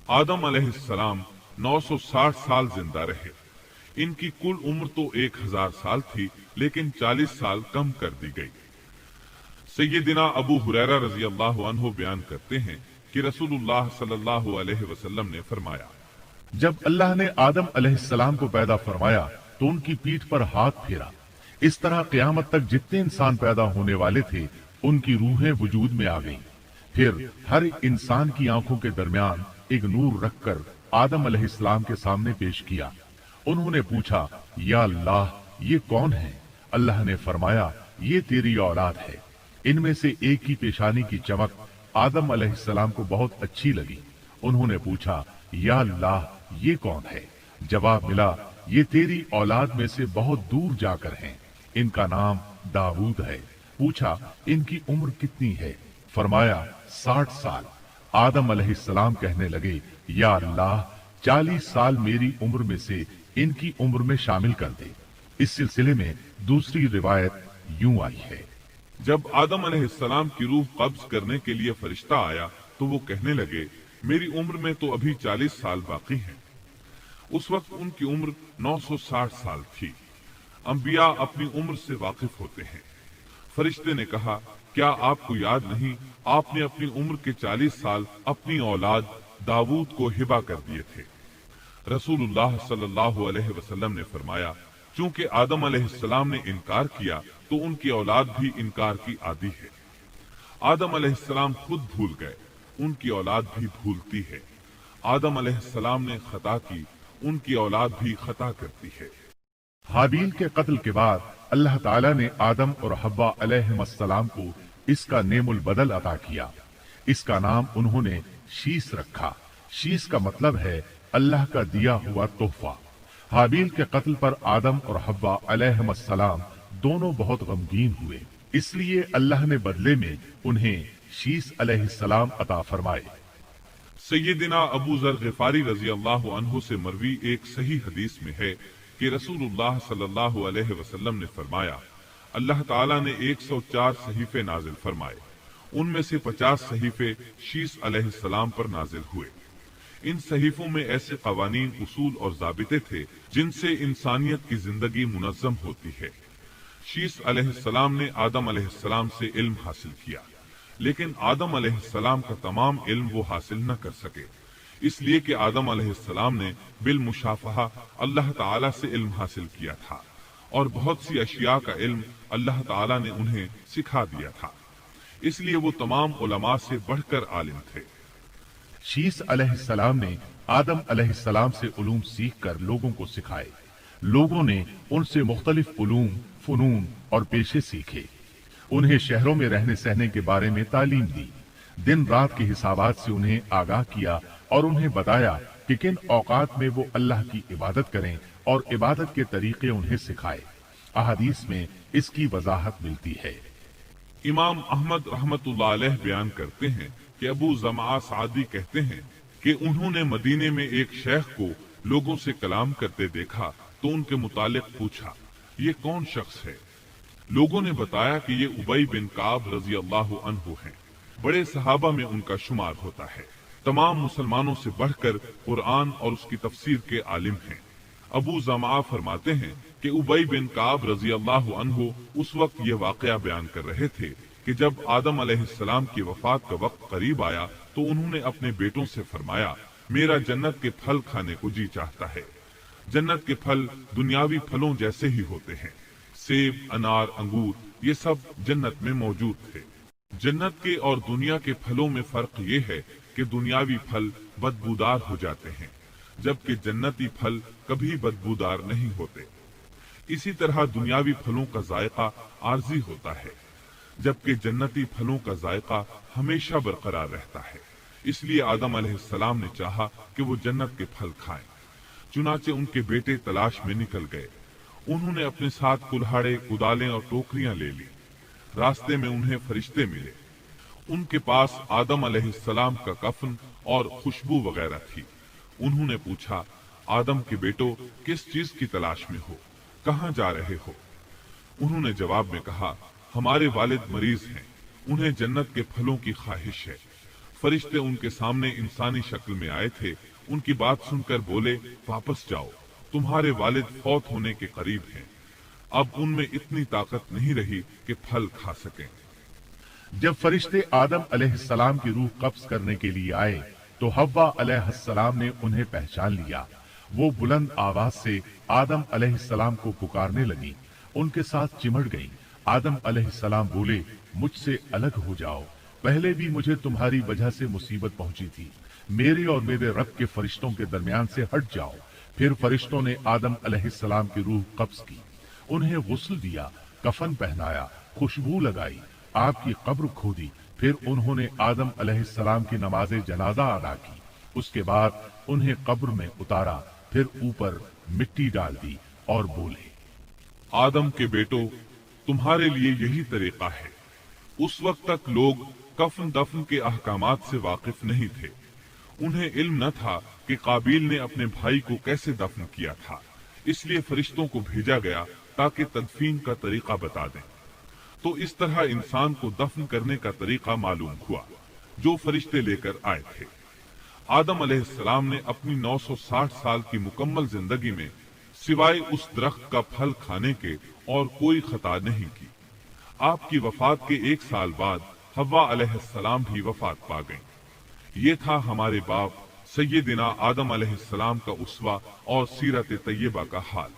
आदम अलैहिस्सलाम 960 साल जिंदा रहे। इनकी कुल उम्र तो 1000 साल थी, लेकिन 40 साल कम कर दी गई। सैयदना अबू हुरैरा रजी अल्लाह अन्हु बयान करते हैं कि रसूलुल्लाह सल्लल्लाहु अलैहि वसल्लम ने फरमाया, जब अल्लाह ने आदम अलैहिस्सलाम को पैदा फरमाया तो उनकी पीठ पर हाथ फेरा। इस तरह क़यामत तक जितने इंसान पैदा होने वाले थे उनकी रूहें वजूद में आ गईं। फिर हर इंसान की आंखों के दरमियान एक नूर रखकर आदम अलैहिस्सलाम के सामने पेश किया। उन्होंने पूछा, या अल्लाह, ये कौन है? अल्लाह ने फरमाया, ये तेरी औलाद है। इनमें से एक की पेशानी की चमक आदम अलैहिस्सलाम को बहुत अच्छी लगी। उन्होंने पूछा, या अल्लाह, ये कौन है? जवाब मिला, ये तेरी औलाद में से बहुत दूर जाकर हैं। इनका नाम दाऊद है। पूछा, इनकी उम्र कितनी है? फरमाया, 60 साल। आदम अलैहिस्सलाम कहने लगे, या अल्लाह, 40 साल मेरी उम्र में से इनकी उम्र में शामिल कर दे। इस सिलसिले में दूसरी रिवायत यूं आई है, जब आदम अलैहिस्सलाम की रूह कब्ज करने के लिए फरिश्ता आया तो वो कहने लगे, मेरी उम्र में तो अभी 40 साल बाकी हैं। उस वक्त उनकी उम्र 960 साल थी। अंबिया अपनी उम्र से वाकिफ होते हैं। फरिश्ते ने कहा, क्या आपको याद नहीं, आपने अपनी उम्र के 40 साल अपनी औलाद दाऊद को हिबा कर दिए थे। रसूलुल्लाह सल्लल्लाहु अलैहि वसल्लम ने फरमाया, चूंकि आदम अलैहिस्सलाम ने इनकार किया तो उनकी औलाद भी इनकार की आदी है। आदम अलैहिस्सलाम खुद भूल गए, उनकी औलाद भी भूलती है। आदम अलैहिस्सलाम ने खता की, उनकी औलाद भी खता करती है। हाबील के कत्ल के बाद अल्लाह ताला ने आदम और हव्वा अलैहिस्सलाम को इसका नेमुल बदल अता किया। इसका नाम उन्होंने शीस रखा। शीस का मतलब है अल्लाह का दिया हुआ तोहफा। हाबील के कत्ल पर आदम और हव्वा अलैहिस्सलाम दोनों बहुत गमगीन हुए, इसलिए अल्लाह ने बदले में उन्हें शीस अलैहिस्सलाम अता फरमाए। सैयदना अबू जर गिफारी रजी अल्लाह अन्हु से मरवी एक सही हदीस में है कि रसूलुल्लाह सल्लल्लाहु अलैहि वसल्लम ने फरमाया, अल्लाह ताला ने 104 सहीफे नाजिल फरमाए। उनमें से 50 सहीफे शीस अलैहिस्सलाम पर नाजिल हुए। इन सहीफों में ऐसे कवानीन, उसूल और जाबिते थे जिनसे इंसानियत की जिंदगी मुनज़्ज़म होती है। शीस अलैहिस्सलाम ने आदम अलैहिस्सलाम से इल्म हासिल किया, लेकिन आदम अलैहिस्सलाम का तमाम इल्म वो हासिल न कर सके, इसलिए कि आदम अलैहिस्सलाम ने बिल मुशाफहा अल्लाह ताला से इल्म हासिल किया था और बहुत सी अशिया का इल्म अल्लाह ताला ने उन्हें सिखा दिया था। इसलिए वो तमाम उलमा से बढ़कर आलिम थे। शीस अलैहिस्सलाम ने आदम अलैहिस्सलाम से उलूम सीख कर लोगों को सिखाए। लोगों ने उनसे मुख्तलिफ उलूम, फुनून और पेशे सीखे। उन्हें शहरों में रहने सहने के बारे में तालीम दी। दिन रात के हिसाबात से उन्हें आगाह किया और उन्हें बताया कि किन औकात में वो अल्लाह की इबादत करें और इबादत के तरीके उन्हें सिखाए। अहादीस में इसकी वजाहत मिलती है। इमाम अहमद रहमतुल्लाह अलैह बयान करते हैं कि अबू जमा सादी कहते हैं कि उन्होंने मदीने में एक शेख को लोगों से कलाम करते देखा तो उनके मुतालिक पूछा, ये कौन शख्स है? लोगों ने बताया कि ये उबई बिन काब रजी अल्लाह अन्हु हैं। बड़े सहाबा में उनका शुमार होता है। तमाम मुसलमानों से बढ़कर कुरान और उसकी तफसीर के आलिम हैं। अबू जमा फरमाते हैं कि उबई बिन काब रजी अल्लाह अन्हु उस वक्त ये वाकया बयान कर रहे थे कि जब आदम अलैहिस्सलाम की वफात का वक्त करीब आया तो उन्होंने अपने बेटों से फरमाया, मेरा जन्नत के फल खाने को जी चाहता है। जन्नत के फल दुनियावी फलों जैसे ही होते हैं। सेब, अनार, अंगूर, ये सब जन्नत में मौजूद थे। जन्नत के और दुनिया के फलों में फर्क ये है कि दुनियावी फल बदबूदार हो जाते हैं, जबकि जन्नती फल कभी बदबूदार नहीं होते। इसी तरह दुनियावी फलों का जायका आर्जी होता है, जबकि जन्नती फलों का जायका हमेशा बरकरार रहता है। इसलिए आदम अलैहिस्सलाम ने चाहा कि वो जन्नत के फल खाएं। चुनाचे उनके बेटे तलाश में निकल गए। उन्होंने अपने साथ कुल्हाड़े, कुदालें और टोकरियां ले ली। रास्ते में उन्हें फरिश्ते मिले। उनके पास आदम अलैहिस्सलाम का कफन और खुशबू वगैरह थी। उन्होंने पूछा, आदम के बेटो, किस चीज की तलाश में हो? कहाँ जा रहे हो? उन्होंने जवाब में कहा, हमारे वालिद मरीज हैं, उन्हें जन्नत के फलों की ख्वाहिश है। फरिश्ते उनके सामने इंसानी शक्ल में आए थे। उनकी बात सुनकर बोले, वापस जाओ, तुम्हारे वालिद फौत होने के करीब हैं। अब उनमें इतनी ताकत नहीं रही कि फल खा सकें। जब फरिश्ते आदम अलैहिस्सलाम की रूह कब्ज करने के लिए आए तो हव्वा अलैहिस्सलाम ने उन्हें पहचान लिया। वो बुलंद आवाज से आदम अलैहिस्सलाम को पुकारने लगी, उनके साथ चिमट गईं। आदम अलैहिस्सलाम बोले, मुझसे अलग हो जाओ, पहले भी मुझे तुम्हारी वजह से मुसीबत पहुंची थी। मेरे और मेरे रब के फरिश्तों के दरमियान से हट जाओ। फिर फरिश्तों ने आदम अलैहिस्सलाम की रूह कब्ज की, उन्हें गुस्ल दिया, कफन पहनाया, खुशबू लगाई, आपकी कब्र खोदी। फिर उन्होंने आदम अलैहिस्सलाम की नमाज़े जनाजा अदा की। उसके बाद उन्हें कब्र में उतारा, फिर ऊपर मिट्टी डाल दी और बोले, आदम के बेटो, तुम्हारे लिए यही तरीका है। उस वक्त तक लोग कफन दफन के अहकामात से वाकिफ नहीं थे। उन्हें इल्म न था कि काबिल ने अपने भाई को कैसे दफन किया था। इसलिए फरिश्तों को भेजा गया ताकि तदफीन का तरीका बता दें। तो इस तरह इंसान को दफन करने का तरीका मालूम हुआ जो फरिश्ते लेकर आए थे। आदम अलैहिस्सलाम ने अपनी 960 साल की मुकम्मल जिंदगी में सिवाय उस दरख्त का फल खाने के और कोई खता नहीं की। आपकी वफात के 1 साल बाद हव्वा अलैहिस्सलाम भी वफात पा गईं। ये था हमारे बाप सैयदिना आदम अलैहिस्सलाम का उसवा और सीरत तैयबा का हाल।